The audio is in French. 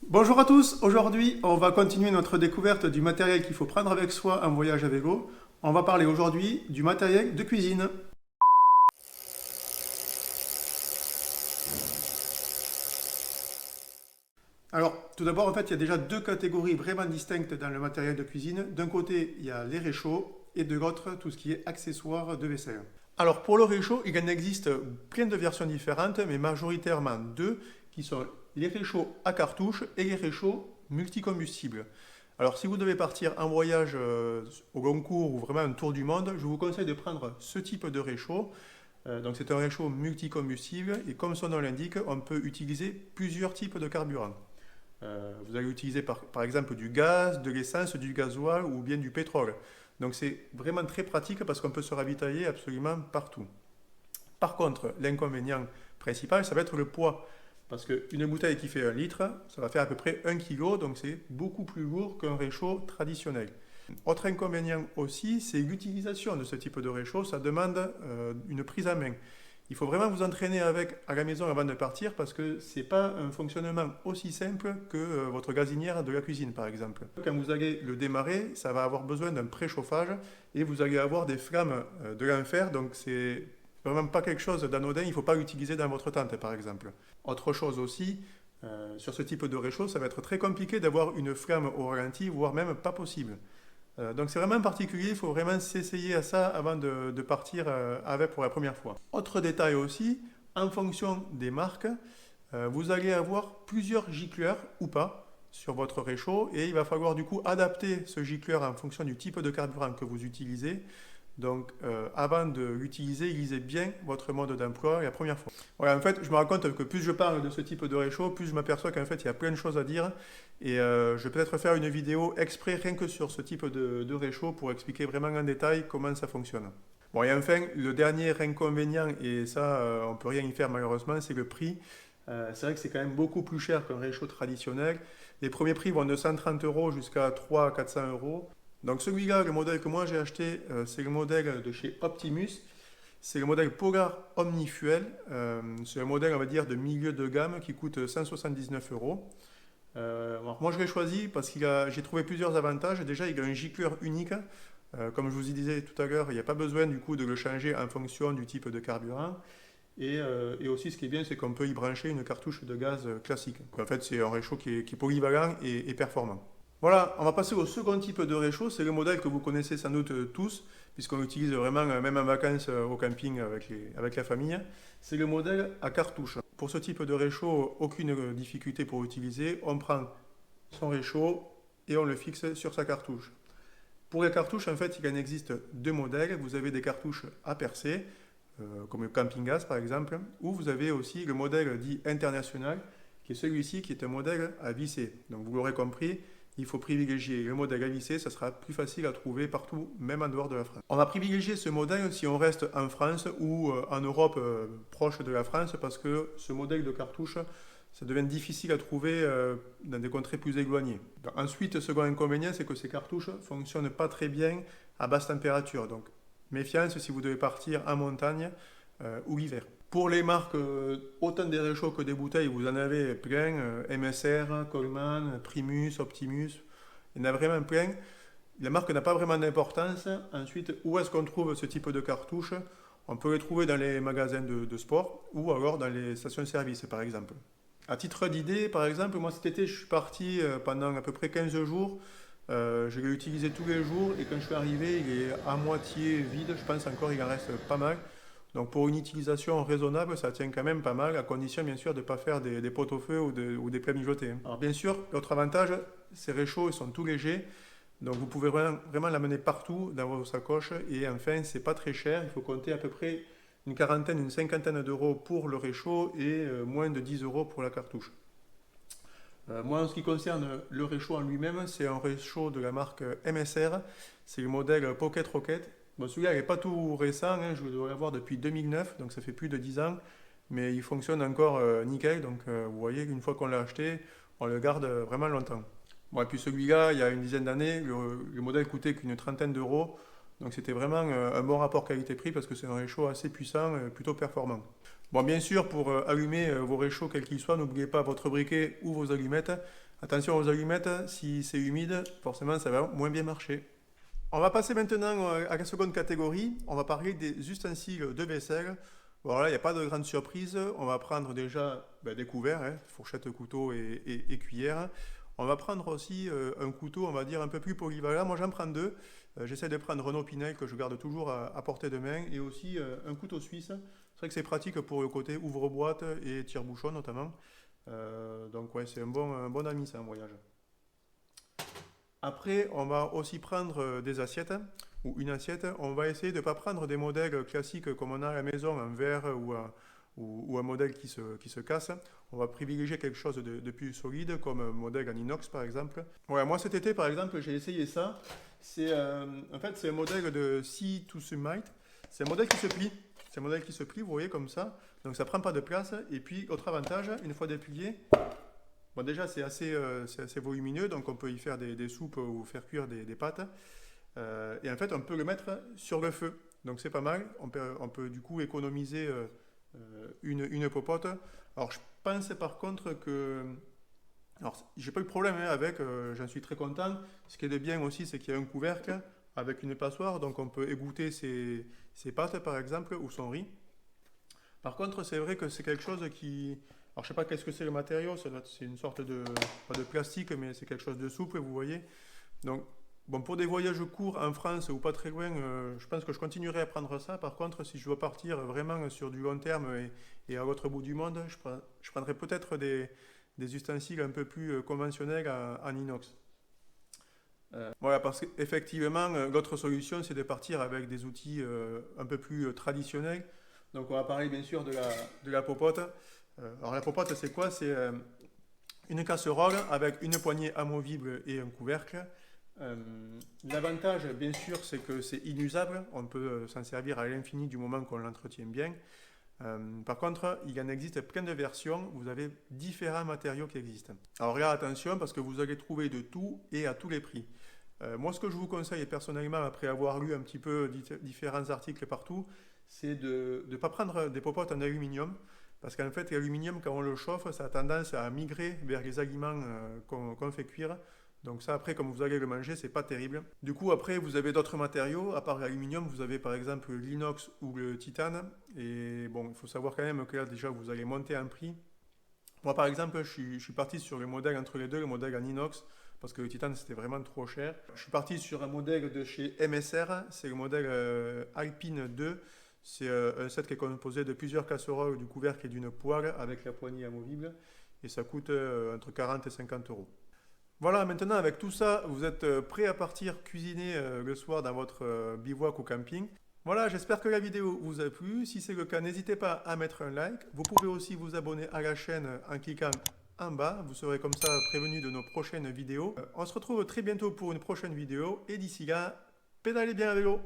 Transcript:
Bonjour à tous, aujourd'hui on va continuer notre découverte du matériel qu'il faut prendre avec soi en voyage à vélo. On va parler aujourd'hui du matériel de cuisine. Alors tout d'abord en fait il y a déjà deux catégories vraiment distinctes dans le matériel de cuisine. D'un côté il y a les réchauds et de l'autre tout ce qui est accessoires de vaisselle. Alors pour le réchaud il en existe plein de versions différentes mais majoritairement deux qui sont les réchauds à cartouche et les réchauds multicombustibles. Alors, si vous devez partir en voyage au long cours ou vraiment un tour du monde, je vous conseille de prendre ce type de réchaud. Donc, c'est un réchaud multicombustible et comme son nom l'indique, on peut utiliser plusieurs types de carburant. Vous allez utiliser par exemple du gaz, de l'essence, du gasoil ou bien du pétrole. Donc, c'est vraiment très pratique parce qu'on peut se ravitailler absolument partout. Par contre, l'inconvénient principal, ça va être le poids. Parce qu'une bouteille qui fait 1 litre, ça va faire à peu près 1 kg, donc c'est beaucoup plus lourd qu'un réchaud traditionnel. Autre inconvénient aussi, c'est l'utilisation de ce type de réchaud. Ça demande une prise à main. Il faut vraiment vous entraîner avec à la maison avant de partir parce que ce n'est pas un fonctionnement aussi simple que votre gazinière de la cuisine par exemple. Quand vous allez le démarrer, ça va avoir besoin d'un préchauffage et vous allez avoir des flammes de l'enfer, donc c'est vraiment pas quelque chose d'anodin, il ne faut pas l'utiliser dans votre tente par exemple. Autre chose aussi, sur ce type de réchaud, ça va être très compliqué d'avoir une flamme au ralenti, voire même pas possible. Donc c'est vraiment particulier, il faut vraiment s'essayer à ça avant de partir avec pour la première fois. Autre détail aussi, en fonction des marques, vous allez avoir plusieurs gicleurs ou pas sur votre réchaud et il va falloir du coup adapter ce gicleur en fonction du type de carburant que vous utilisez. Donc, avant de l'utiliser, lisez bien votre mode d'emploi la première fois. Voilà, en fait, je me rends compte que plus je parle de ce type de réchaud, plus je m'aperçois qu'en fait, il y a plein de choses à dire. Et je vais peut-être faire une vidéo exprès rien que sur ce type de réchaud pour expliquer vraiment en détail comment ça fonctionne. Bon, et enfin, le dernier inconvénient, et ça, on ne peut rien y faire malheureusement, c'est le prix. C'est vrai que c'est quand même beaucoup plus cher qu'un réchaud traditionnel. Les premiers prix vont de 130 euros jusqu'à 300 à 400 euros. Donc celui-là, le modèle que moi j'ai acheté, c'est le modèle de chez Optimus. C'est le modèle Polar Omnifuel. C'est un modèle, on va dire, de milieu de gamme qui coûte 179 euros. Alors moi je l'ai choisi parce j'ai trouvé plusieurs avantages. Déjà, il a un gicleur unique. Comme je vous y disais tout à l'heure, il n'y a pas besoin du coup de le changer en fonction du type de carburant. Et aussi, ce qui est bien, c'est qu'on peut y brancher une cartouche de gaz classique. En fait, c'est un réchaud qui est polyvalent et performant. Voilà, on va passer au second type de réchaud. C'est le modèle que vous connaissez sans doute tous, puisqu'on l'utilise vraiment même en vacances au camping avec la famille. C'est le modèle à cartouche. Pour ce type de réchaud, aucune difficulté pour l'utiliser. On prend son réchaud et on le fixe sur sa cartouche. Pour les cartouches, en fait, il en existe deux modèles. Vous avez des cartouches à percer, comme le camping gas par exemple, ou vous avez aussi le modèle dit international, qui est celui-ci qui est un modèle à visser. Donc vous l'aurez compris, il faut privilégier le modèle à visser, ça sera plus facile à trouver partout, même en dehors de la France. On va privilégier ce modèle si on reste en France ou en Europe proche de la France, parce que ce modèle de cartouche, ça devient difficile à trouver dans des contrées plus éloignées. Ensuite, second inconvénient, c'est que ces cartouches ne fonctionnent pas très bien à basse température. Donc méfiance si vous devez partir en montagne ou l'hiver. Pour les marques, autant des réchauds que des bouteilles, vous en avez plein. MSR, Coleman, Primus, Optimus, il y en a vraiment plein. La marque n'a pas vraiment d'importance. Ensuite, où est-ce qu'on trouve ce type de cartouches? On peut les trouver dans les magasins de sport ou alors dans les stations-service par exemple. À titre d'idée, par exemple, moi cet été je suis parti pendant à peu près 15 jours. Je l'ai utilisé tous les jours et quand je suis arrivé, il est à moitié vide. Je pense encore il en reste pas mal. Donc pour une utilisation raisonnable, ça tient quand même pas mal, à condition bien sûr de ne pas faire des pot-au-feu ou des plats mijotés. Alors bien sûr, l'autre avantage, ces réchauds ils sont tout légers, donc vous pouvez vraiment l'amener partout dans vos sacoches. Et enfin, c'est pas très cher, il faut compter à peu près une quarantaine, une cinquantaine d'euros pour le réchaud et moins de 10 euros pour la cartouche. Moi, en ce qui concerne le réchaud en lui-même, c'est un réchaud de la marque MSR. C'est le modèle Pocket Rocket. Bon, celui-là, il n'est pas tout récent, hein, je dois l'avoir depuis 2009, donc ça fait plus de 10 ans. Mais il fonctionne encore nickel, donc vous voyez, une fois qu'on l'a acheté, on le garde vraiment longtemps. Bon, et puis celui-là, il y a une dizaine d'années, le modèle coûtait qu'une trentaine d'euros. Donc c'était vraiment un bon rapport qualité-prix parce que c'est un réchaud assez puissant, plutôt performant. Bon, bien sûr, pour allumer vos réchauds, quels qu'ils soient, n'oubliez pas votre briquet ou vos allumettes. Attention aux allumettes, si c'est humide, forcément ça va moins bien marcher. On va passer maintenant à la seconde catégorie. On va parler des ustensiles de vaisselle. Voilà, il n'y a pas de grande surprise. On va prendre déjà des couverts, hein, fourchette, couteau et cuillère. On va prendre aussi un couteau, on va dire, un peu plus polyvalent. Moi, j'en prends deux. J'essaie de prendre Renault Pinel que je garde toujours à portée de main et aussi un couteau suisse. C'est vrai que c'est pratique pour le côté ouvre-boîte et tire-bouchon notamment. Donc ouais, c'est un bon ami ça en voyage. Après, on va aussi prendre des assiettes ou une assiette. On va essayer de ne pas prendre des modèles classiques comme on a à la maison en verre ou un modèle qui se casse. On va privilégier quelque chose de plus solide comme un modèle en inox par exemple. Ouais, moi cet été par exemple, j'ai essayé ça. En fait, c'est un modèle de Sea to Summit. C'est un modèle qui se plie. C'est un modèle qui se plie, vous voyez, comme ça. Donc ça prend pas de place. Et puis, autre avantage, une fois déplié, bon, déjà c'est assez volumineux, donc on peut y faire des soupes ou faire cuire des pâtes. Et en fait, on peut le mettre sur le feu. Donc c'est pas mal. On peut du coup économiser une popote. Alors je pense par contre que... Alors j'ai pas eu de problème hein, avec, j'en suis très content. Ce qui est de bien aussi, c'est qu'il y a un couvercle avec une passoire, donc on peut égoutter ses pâtes par exemple ou son riz. Par contre, c'est vrai que c'est quelque chose qui... Alors, je sais pas qu'est-ce que c'est le matériau, c'est une sorte de... pas de plastique, mais c'est quelque chose de souple, vous voyez. Donc, bon, pour des voyages courts en France ou pas très loin, je pense que je continuerai à prendre ça. Par contre, si je dois partir vraiment sur du long terme et à l'autre bout du monde, je prendrai peut-être des ustensiles un peu plus conventionnels en inox. Voilà, parce qu'effectivement, l'autre solution, c'est de partir avec des outils un peu plus traditionnels. Donc, on va parler bien sûr de la popote. Alors, la popote, c'est quoi? C'est une casserole avec une poignée amovible et un couvercle. Euh, L'avantage, bien sûr, c'est que c'est inusable. On peut s'en servir à l'infini du moment qu'on l'entretient bien. Par contre, il en existe plein de versions. Vous avez différents matériaux qui existent. Alors là, attention, parce que vous allez trouver de tout et à tous les prix. Moi, ce que je vous conseille personnellement, après avoir lu un petit peu différents articles partout, c'est de ne pas prendre des popotes en aluminium. Parce qu'en fait, l'aluminium, quand on le chauffe, ça a tendance à migrer vers les aliments qu'on fait cuire. Donc ça, après, comme vous allez le manger, c'est pas terrible. Du coup, après, vous avez d'autres matériaux. À part l'aluminium, vous avez par exemple l'inox ou le titane. Et bon, il faut savoir quand même que là, déjà, vous allez monter en prix. Moi, par exemple, je suis parti sur le modèle entre les deux, le modèle en inox, parce que le titane, c'était vraiment trop cher. Je suis parti sur un modèle de chez MSR, c'est le modèle Alpine 2. C'est un set qui est composé de plusieurs casseroles, du couvercle et d'une poêle avec la poignée amovible. Et ça coûte entre 40 et 50 euros. Voilà, maintenant avec tout ça, vous êtes prêt à partir cuisiner le soir dans votre bivouac ou camping. Voilà, j'espère que la vidéo vous a plu. Si c'est le cas, n'hésitez pas à mettre un like. Vous pouvez aussi vous abonner à la chaîne en cliquant en bas. Vous serez comme ça prévenu de nos prochaines vidéos. On se retrouve très bientôt pour une prochaine vidéo. Et d'ici là, pédalez bien à vélo.